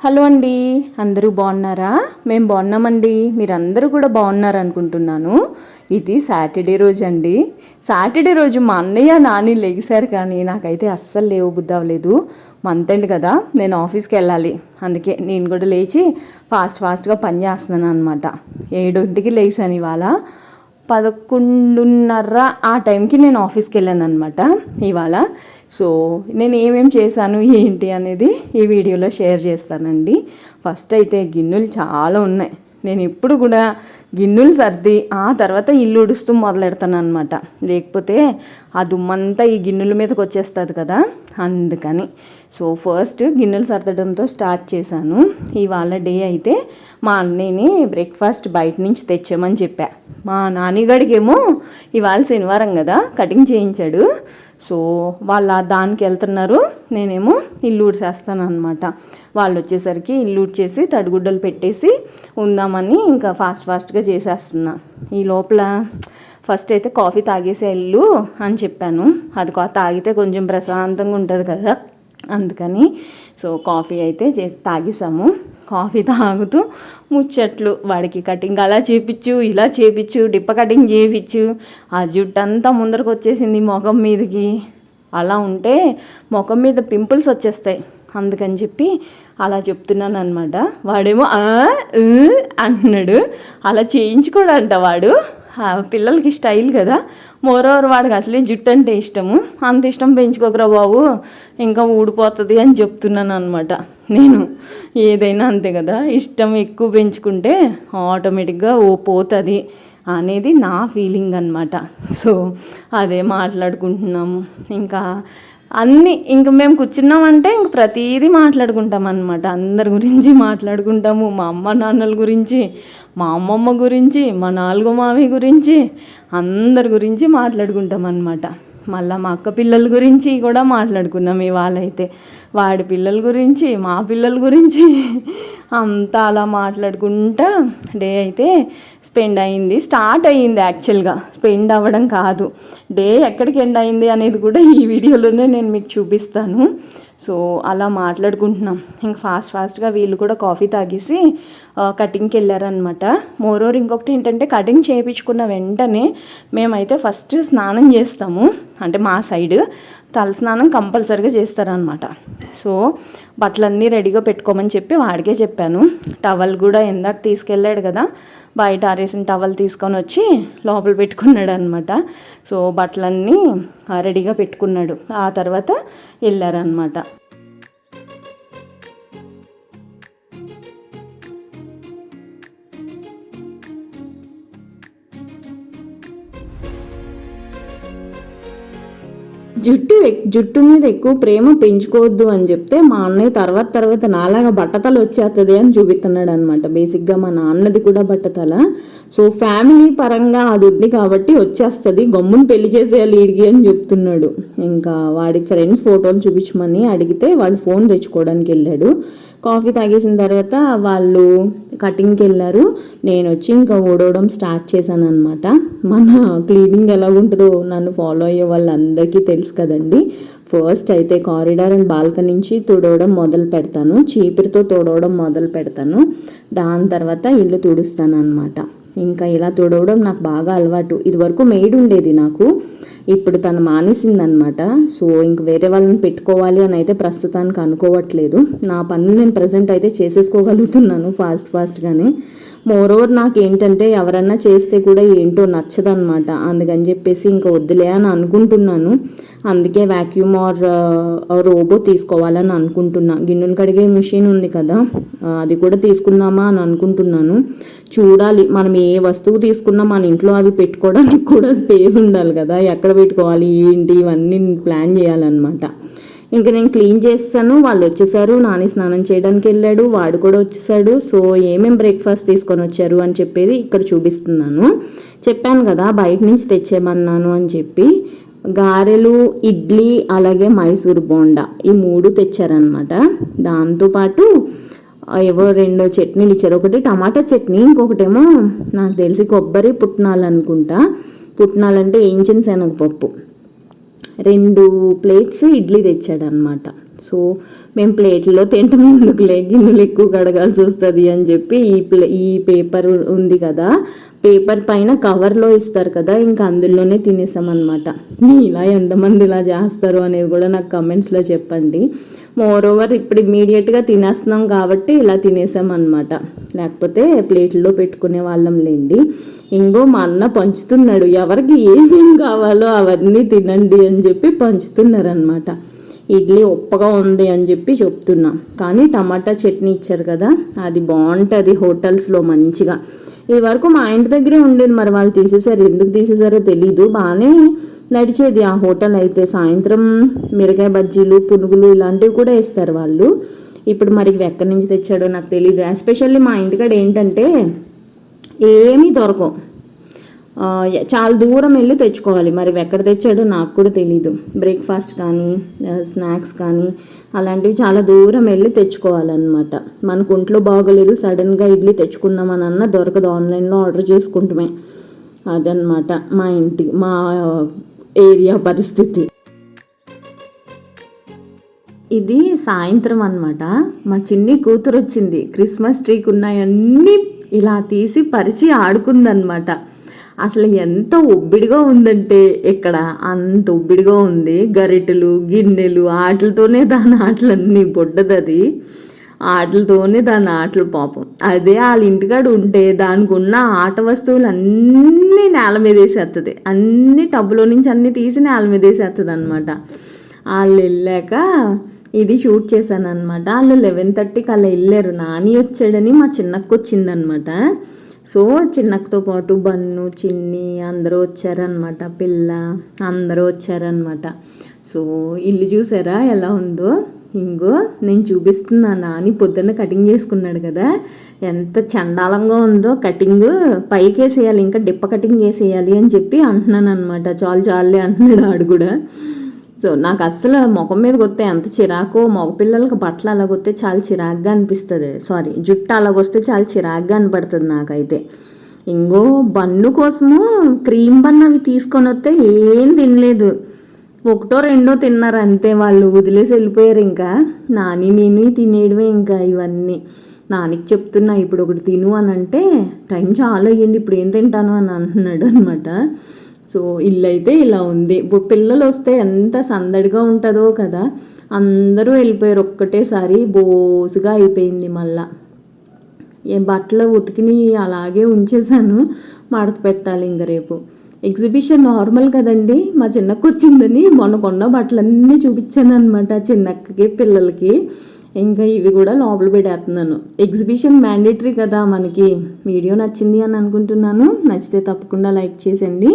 Hello అండి, అందరూ బాగున్నారా? మేము బాగున్నామండి. మీరందరూ కూడా బాగున్నారు అనుకుంటున్నాను. ఇది సాటర్డే రోజు అండి. సాటర్డే రోజు మా అన్నయ్య నాని లెగిశారు, కానీ నాకైతే అస్సలు లేవు బుద్ధి అవ్వలేదు. మంత్ ఎండ్ కదా, నేను ఆఫీస్కి వెళ్ళాలి. అందుకే నేను కూడా లేచి ఫాస్ట్గా పని చేస్తున్నాను అనమాట. 7ంటికి లేచాను ఇవాళ. 11:30 ఆ టైంకి నేను ఆఫీస్కి వెళ్ళాను అనమాట ఇవాళ. సో నేను ఏమేమి చేశాను ఏంటి అనేది ఈ వీడియోలో షేర్ చేస్తానండి. ఫస్ట్ అయితే గిన్నెలు చాలా ఉన్నాయి. నేను ఎప్పుడు కూడా గిన్నెలు సర్ది ఆ తర్వాత ఇల్లు ఉడుస్తూ మొదలెడతాను అనమాట. లేకపోతే ఆ దుమ్మంతా ఈ గిన్నెల మీదకి వచ్చేస్తుంది కదా, అందుకని. సో ఫస్ట్ గిన్నెలు సర్దడంతో స్టార్ట్ చేశాను. ఇవాళ డే అయితే మా అన్నయ్యని బ్రేక్ఫాస్ట్ బయట నుంచి తెచ్చామని చెప్పా. మా నాన్నగాడికేమో ఇవాళ శనివారం కదా, కటింగ్ చేయించాడు. సో వాళ్ళు దానికి వెళ్తున్నారు, నేనేమో ఇల్లు ఊడ్చేస్తాను అనమాట. వాళ్ళు వచ్చేసరికి ఇల్లు ఊడ్చేసి తడిగుడ్డలు పెట్టేసి ఉందామని ఇంకా ఫాస్ట్గా చేసేస్తున్నా. ఈ లోపల ఫస్ట్ అయితే కాఫీ తాగేసే ఇల్లు అని చెప్పాను. అది తాగితే కొంచెం ప్రశాంతంగా ఉంటుంది కదా, అందుకని. సో కాఫీ అయితే తాగేసాము. కాఫీ తాగుతూ ముచ్చట్లు, వాడికి కటింగ్ అలా చేపించు, ఇలా చేపించు, డిప్ప కటింగ్ చేయించు. ఆ జుట్టు అంతా ముందరకు వచ్చేసింది ముఖం మీదకి. అలా ఉంటే ముఖం మీద పింపుల్స్ వచ్చేస్తాయి, అందుకని చెప్పి అలా చెప్తున్నాను అనమాట. వాడేమో అంటున్నాడు. అలా చేయించుకోడంట వాడు. పిల్లలకి స్టైల్ కదా. మోరోవర్ వాడికి అసలే జుట్టు అంటే ఇష్టము. అంత ఇష్టం పెంచుకోకరా బాబు, ఇంకా ఊడిపోతుంది అని చెప్తున్నాను అనమాట. నేను ఏదైనా అంతే కదా, ఇష్టం ఎక్కువ పెంచుకుంటే ఆటోమేటిక్గా పోతుంది అనేది నా ఫీలింగ్ అనమాట. సో అదే మాట్లాడుకుంటున్నాము. ఇంకా మేము కూర్చున్నామంటే ఇంక ప్రతిదీ మాట్లాడుకుంటాం అనమాట. అందరి గురించి మాట్లాడుకుంటాము. మా అమ్మ నాన్నల గురించి, మా అమ్మమ్మ గురించి, మా 4వ మావి గురించి, అందరి గురించి మాట్లాడుకుంటాం అనమాట. మళ్ళీ మా అక్క పిల్లల గురించి కూడా మాట్లాడుకున్నాం ఇవాళ అయితే. వాడి పిల్లల గురించి, మా పిల్లల గురించి అంతా అలా మాట్లాడుకుంటా డే అయితే స్టార్ట్ అయ్యింది. యాక్చువల్గా స్పెండ్ అవ్వడం కాదు, డే ఎక్కడికి ఎండ్ అయింది అనేది కూడా ఈ వీడియోలోనే నేను మీకు చూపిస్తాను. సో అలా మాట్లాడుకుంటున్నాం. ఇంకా ఫాస్ట్గా వీళ్ళు కూడా కాఫీ తాగేసి కటింగ్కి వెళ్ళారనమాట. మోరోవర్ ఇంకొకటి ఏంటంటే, కటింగ్ చేయించుకున్న వెంటనే మేమైతే ఫస్ట్ స్నానం చేస్తాము. అంటే మా సైడ్ తల స్నానం కంపల్సరీగా చేస్తారనమాట. సో బట్టలన్నీ రెడీగా పెట్టుకోమని చెప్పి వాడికే చెప్పాను. టవల్ కూడా ఇందాక తీసుకెళ్ళాడు కదా, బయట ఆరేసిన టవల్ తీసుకొని వచ్చి లోపల పెట్టుకున్నాడు అనమాట. సో బట్టలన్నీ రెడీగా పెట్టుకున్నాడు. ఆ తర్వాత వెళ్ళారనమాట. జుట్టు మీద ఎక్కువ ప్రేమ పెంచుకోవద్దు అని చెప్తే మా అన్నయ్య తర్వాత నాలాగా బట్టతల వచ్చేస్తుంది అని చూపిస్తున్నాడు అనమాట. బేసిక్గా మా నాన్నది కూడా బట్టతల. సో ఫ్యామిలీ పరంగా అది ఉంది కాబట్టి వచ్చేస్తుంది, గమ్మును పెళ్లి చేసేయాలి ఈడికి అని చెప్తున్నాడు. ఇంకా వాడి ఫ్రెండ్స్ ఫోటోలు చూపించమని అడిగితే వాడు ఫోన్ తెచ్చుకోవడానికి వెళ్ళాడు. కాఫీ తాగేసిన తర్వాత వాళ్ళు కటింగ్కి వెళ్ళారు. నేను వచ్చి ఇంకా ఓడవడం స్టార్ట్ చేశాను అనమాట. మన క్లీనింగ్ ఎలా ఉంటుందో నన్ను ఫాలో అయ్యే వాళ్ళందరికీ తెలుసు కదండి. ఫస్ట్ అయితే కారిడార్ అండ్ బాల్కనీ నుంచి తుడవడం మొదలు పెడతాను, చీపురుతో తుడవడం మొదలు పెడతాను. దాని తర్వాత ఇల్లు తుడుస్తాను అనమాట. ఇంకా ఇలా తుడవడం నాకు బాగా అలవాటు. ఇదివరకు మెయిడ్ ఉండేది నాకు, ఇప్పుడు తను మానేసిందనమాట. సో ఇంక వేరే వాళ్ళని పెట్టుకోవాలి అని అయితే ప్రస్తుతానికి అనుకోవట్లేదు. నా పనులు నేను ప్రజెంట్ అయితే చేసేసుకోగలుగుతున్నాను ఫాస్ట్గానే. మోరోవర్ నాకు ఏంటంటే ఎవరన్నా చేస్తే కూడా ఏంటో నచ్చదనమాట. అందుకని చెప్పేసి ఇంకా వద్దులే అని అనుకుంటున్నాను. అందుకే వ్యాక్యూమ్ ఆర్ రోబో తీసుకోవాలని అనుకుంటున్నా. గిన్నెలు కడిగే మిషన్ ఉంది కదా, అది కూడా తీసుకుందామా అని అనుకుంటున్నాను. చూడాలి, మనం ఏ వస్తువు తీసుకున్నా మన ఇంట్లో అవి పెట్టుకోవడానికి కూడా స్పేస్ ఉండాలి కదా, ఎక్కడ పెట్టుకోవాలి ఏంటి ఇవన్నీ ప్లాన్ చేయాలన్నమాట. ఇంకా నేను క్లీన్ చేస్తాను. వాళ్ళు వచ్చేసారు. నాని స్నానం చేయడానికి వెళ్ళాడు, వాడు కూడా వచ్చేసాడు. సో ఏమేమి బ్రేక్ఫాస్ట్ తీసుకొని వచ్చారు అని చెప్పేది ఇక్కడ చూపిస్తున్నాను. చెప్పాను కదా బయట నుంచి తెచ్చేయమన్నాను అని చెప్పి. గారెలు, ఇడ్లీ, అలాగే మైసూర్ బోండా, ఈ 3 తెచ్చారనమాట. దాంతోపాటు ఏవో 2 చట్నీలు ఇచ్చారు. ఒకటి టమాటా చట్నీ, ఇంకొకటేమో నాకు తెలిసి కొబ్బరి పుట్నాలు అనుకుంటా. పుట్నాలంటే వేయించిన శనగపప్పు. 2 ప్లేట్స్ ఇడ్లీ తెచ్చాడనమాట. సో మేము ప్లేట్లో తింటాం ఎందుకులే, గిన్నెలు ఎక్కువ కడగాల్సి వస్తుంది అని చెప్పి ఈ పేపర్ ఉంది కదా, పేపర్ పైన కవర్లో ఇస్తారు కదా, ఇంకా అందులోనే తినేసామన్నమాట. ఇలా ఎంతమంది ఇలా చేస్తారు అనేది కూడా నాకు కమెంట్స్లో చెప్పండి. మోర్ ఓవర్ ఇప్పుడు ఇమ్మీడియట్గా తినేస్తున్నాం కాబట్టి ఇలా తినేసామన్నమాట, లేకపోతే ప్లేట్లో పెట్టుకునే వాళ్ళం లేండి. ఇంకో మా అన్న పంచుతున్నాడు, ఎవరికి ఏమేమి కావాలో అవన్నీ తినండి అని చెప్పి పంచుతున్నారనమాట. ఇడ్లీ ఉప్పగా ఉంది అని చెప్పి చెప్తున్నా, కానీ టమాటా చట్నీ ఇచ్చారు కదా, అది బాగుంటుంది హోటల్స్లో మంచిగా. ఇది వరకు మా ఇంటి దగ్గరే ఉండేది, మరి వాళ్ళు తీసేశారు, ఎందుకు తీసేశారో తెలీదు. బాగానే నడిచేది ఆ హోటల్ అయితే, సాయంత్రం మిరకాయ బజ్జీలు, పునుగులు ఇలాంటివి కూడా వేస్తారు వాళ్ళు. ఇప్పుడు మరి ఎక్కడి నుంచి తెచ్చాడో నాకు తెలీదు. ఎస్పెషల్లీ మా ఇంటికాడ ఏంటంటే ఏమీ దొరకవు, చాలా దూరం వెళ్ళి తెచ్చుకోవాలి. మరి ఎక్కడ తెచ్చాడో నాకు కూడా తెలీదు. బ్రేక్ఫాస్ట్ కానీ స్నాక్స్ కానీ అలాంటివి చాలా దూరం వెళ్ళి తెచ్చుకోవాలన్నమాట. మనకు ఒంట్లో బాగోలేదు, సడన్గా ఇడ్లీ తెచ్చుకుందామని అన్న దొరకదు, ఆన్లైన్లో ఆర్డర్ చేసుకుంటామే. అదనమాట మా ఏరియా పరిస్థితి. ఇది సాయంత్రం అనమాట. మా చిన్ని కూతురు వచ్చింది, క్రిస్మస్ ట్రీకి ఉన్నాయన్నీ ఇలా తీసి పరిచి ఆడుకుందనమాట. అసలు ఎంత ఒబ్బిడిగా ఉందంటే ఇక్కడ అంత ఒబ్బిడిగా ఉంది. గరిటెలు, గిన్నెలు, ఆటలతోనే దాని ఆటలన్నీ బొడ్డదది, ఆటలతోనే దాని ఆటలు పాపం. అదే వాళ్ళ ఇంటికాడ ఉంటే దానికి ఉన్న ఆట వస్తువులు అన్నీ నేల మీద వేసేస్తుంది, అన్ని టబ్బులో నుంచి అన్నీ తీసి నేల మీద వేసేస్తుంది అనమాట. వాళ్ళు వెళ్ళాక ఇది షూట్ చేశాను అనమాట. వాళ్ళు 11:30కి అలా వెళ్ళారు. నాని వచ్చాడని మా చిన్నక్క వచ్చిందనమాట. సో చిన్నక్కతో పాటు బన్ను, చిన్ని అందరూ వచ్చారనమాట, పిల్ల అందరూ వచ్చారనమాట. సో ఇల్లు చూసారా ఎలా ఉందో. ఇంకో నేను చూపిస్తున్నా, నాని పొద్దున్న కటింగ్ చేసుకున్నాడు కదా, ఎంత చండాలంగా ఉందో. కటింగ్ పైకి వేసేయాలి, ఇంకా డిప్ప కటింగ్ వేసేయాలి అని చెప్పి అంటున్నాను అనమాట. చాలే అంటున్నాడు ఆడు కూడా. సో నాకు అస్సలు ముఖం మీద కొస్తే ఎంత చిరాకో, మగపిల్లలకి బట్టలు అలాగొస్తే చాలా చిరాగ్గా అనిపిస్తుంది, జుట్టు అలాగొస్తే చాలా చిరాగ్గా అనిపడుతుంది నాకైతే. ఇంకో బన్ను కోసము క్రీమ్ బన్ అవి తీసుకొని వస్తే ఏం తినలేదు, ఒకటో రెండో తిన్నారు అంతే, వాళ్ళు వదిలేసి వెళ్ళిపోయారు. ఇంకా నేను తినేయడమే ఇంకా ఇవన్నీ. నానికి చెప్తున్నా ఇప్పుడు ఒకటి తిను అని అంటే, టైం చాలా అయ్యింది ఇప్పుడు ఏం తింటాను అని అంటున్నాడు అనమాట. సో ఇల్లు అయితే ఇలా ఉంది. ఇప్పుడు పిల్లలు వస్తే ఎంత సందడిగా ఉంటుందో కదా, అందరూ వెళ్ళిపోయారు ఒక్కటేసారి, బోసుగా అయిపోయింది. మళ్ళా బట్టలు ఉతికిని అలాగే ఉంచేసాను, మడత పెట్టాలి ఇంక రేపు. ఎగ్జిబిషన్ నార్మల్ కదండి, మా చిన్నక్క వచ్చిందని మొన్న కొన్న బట్టలన్నీ చూపించాను అనమాట చిన్నక్కకి, పిల్లలకి. ఇంకా ఇవి కూడా లోపల పెట్టేస్తున్నాను. ఎగ్జిబిషన్ మ్యాండేటరీ కదా మనకి. వీడియో నచ్చింది అని అనుకుంటున్నాను, నచ్చితే తప్పకుండా లైక్ చేసేయండి.